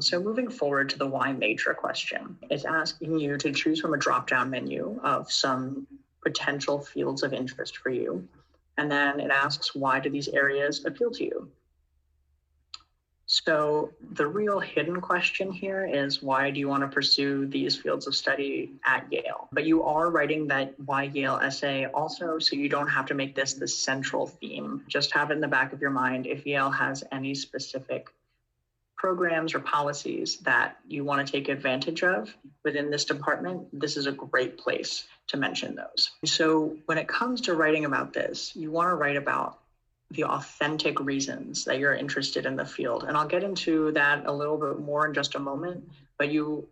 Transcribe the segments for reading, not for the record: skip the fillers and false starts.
So moving forward to the why major question, it's asking you to choose from a drop-down menu of some potential fields of interest for you. And then it asks, why do these areas appeal to you? So the real hidden question here is, why do you want to pursue these fields of study at Yale? But you are writing that why Yale essay also, so you don't have to make this the central theme. Just have it in the back of your mind if Yale has any specific programs or policies that you want to take advantage of within this department. This is a great place to mention those. So when it comes to writing about this, you want to write about the authentic reasons that you're interested in the field. And I'll get into that a little bit more in just a moment, but you,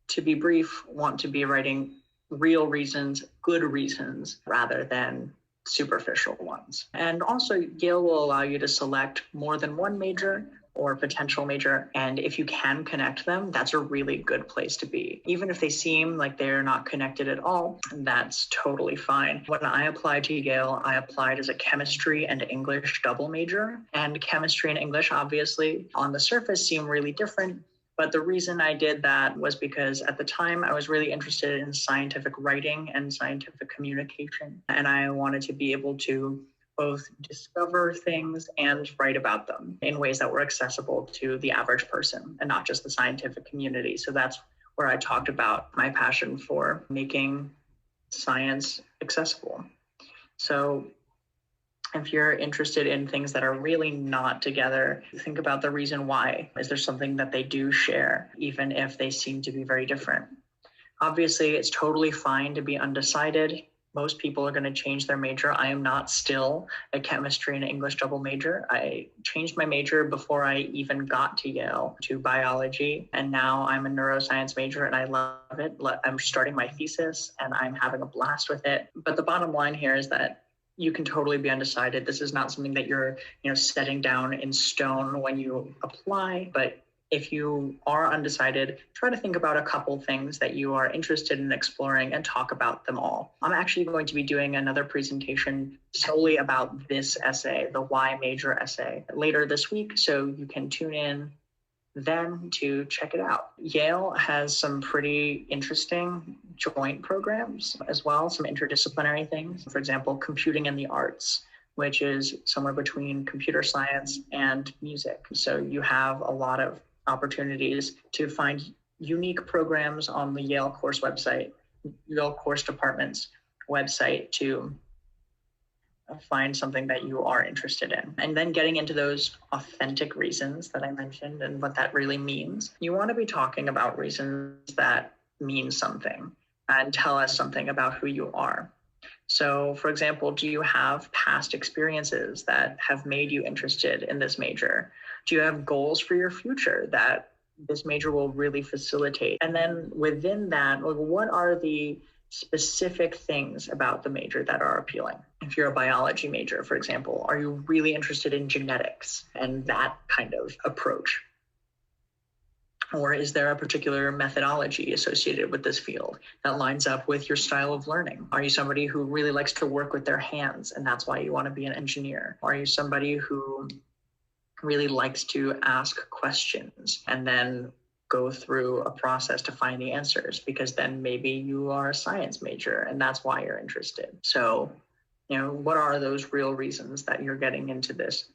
to be brief, want to be writing real reasons, good reasons, rather than superficial ones. And also, Yale will allow you to select more than one major or potential major. And if you can connect them, that's a really good place to be. Even if they seem like they're not connected at all, that's totally fine. When I applied to Yale, I applied as a chemistry and English double major. And chemistry and English, obviously, on the surface seem really different. But the reason I did that was because at the time I was really interested in scientific writing and scientific communication. And I wanted to be able to both discover things and write about them in ways that were accessible to the average person and not just the scientific community. So that's where I talked about my passion for making science accessible. So if you're interested in things that are really not together, think about the reason why. Is there something that they do share, even if they seem to be very different? Obviously, it's totally fine to be undecided. Most people are going to change their major. I am not still a chemistry and English double major. I changed my major before I even got to Yale to biology. And now I'm a neuroscience major and I love it. I'm starting my thesis and I'm having a blast with it. But the bottom line here is that you can totally be undecided. This is not something that you're, setting down in stone when you apply, but if you are undecided, try to think about a couple things that you are interested in exploring and talk about them all. I'm actually going to be doing another presentation solely about this essay, the why major essay, later this week, so you can tune in then to check it out. Yale has some pretty interesting joint programs as well, some interdisciplinary things. For example, computing and the arts, which is somewhere between computer science and music. So you have a lot of opportunities to find unique programs on the Yale course website, Yale course department's website, to find something that you are interested in. And then getting into those authentic reasons that I mentioned and what that really means. You want to be talking about reasons that mean something and tell us something about who you are. So, for example, do you have past experiences that have made you interested in this major? Do you have goals for your future that this major will really facilitate? And then within that, what are the specific things about the major that are appealing? If you're a biology major, for example, are you really interested in genetics and that kind of approach? Or is there a particular methodology associated with this field that lines up with your style of learning? Are you somebody who really likes to work with their hands and that's why you want to be an engineer? Are you somebody who really likes to ask questions and then go through a process to find the answers, because then maybe you are a science major and that's why you're interested? So, what are those real reasons that you're getting into this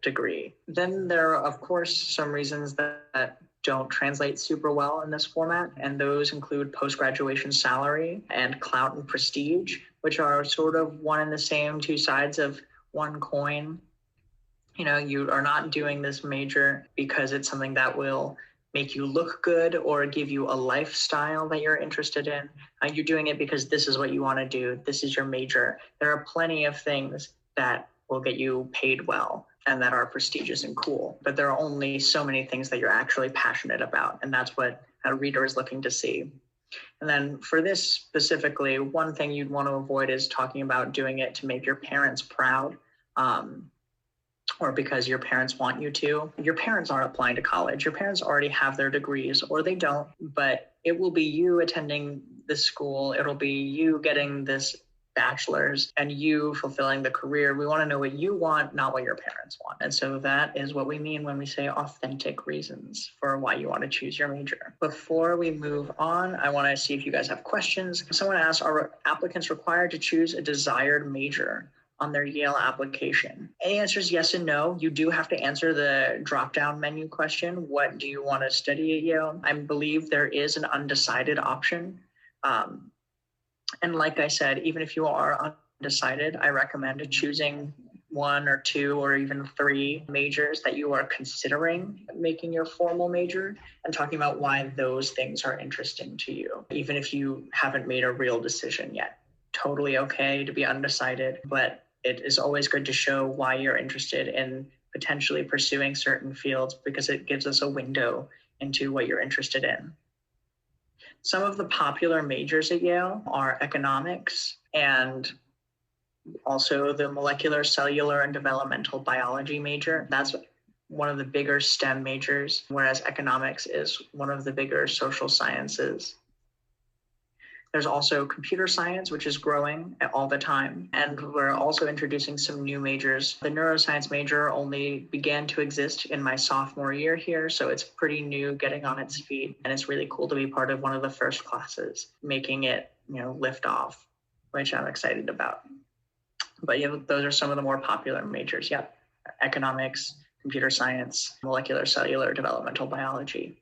degree? Then there are, of course, some reasons that don't translate super well in this format, and those include post-graduation salary and clout and prestige, which are sort of one and the same, two sides of one coin. You are not doing this major because it's something that will make you look good or give you a lifestyle that you're interested in. You're doing it because this is what you want to do. This is your major. There are plenty of things that will get you paid well and that are prestigious and cool, but there are only so many things that you're actually passionate about, and that's what a reader is looking to see. And then for this specifically, one thing you'd want to avoid is talking about doing it to make your parents proud, or because your parents want you to. Your parents aren't applying to college. Your parents already have their degrees, or they don't, but it will be you attending this school. It'll be you getting this bachelor's and you fulfilling the career. We want to know what you want, not what your parents want. And so that is what we mean when we say authentic reasons for why you want to choose your major. Before we move on, I want to see if you guys have questions. Someone asked, are applicants required to choose a desired major on their Yale application? And the answer is yes and no. You do have to answer the drop-down menu question. What do you want to study at Yale? I believe there is an undecided option. And like I said, even if you are undecided, I recommend choosing 1 or 2 or even 3 majors that you are considering making your formal major and talking about why those things are interesting to you, even if you haven't made a real decision yet. Totally okay to be undecided, but it is always good to show why you're interested in potentially pursuing certain fields because it gives us a window into what you're interested in. Some of the popular majors at Yale are economics and also the molecular, cellular, and developmental biology major. That's one of the bigger STEM majors, whereas economics is one of the bigger social sciences. There's also computer science, which is growing all the time. And we're also introducing some new majors. The neuroscience major only began to exist in my sophomore year here, so it's pretty new, getting on its feet. And it's really cool to be part of one of the first classes, making it, lift off, which I'm excited about. But yeah, those are some of the more popular majors. Yep, economics, computer science, molecular, cellular, developmental biology.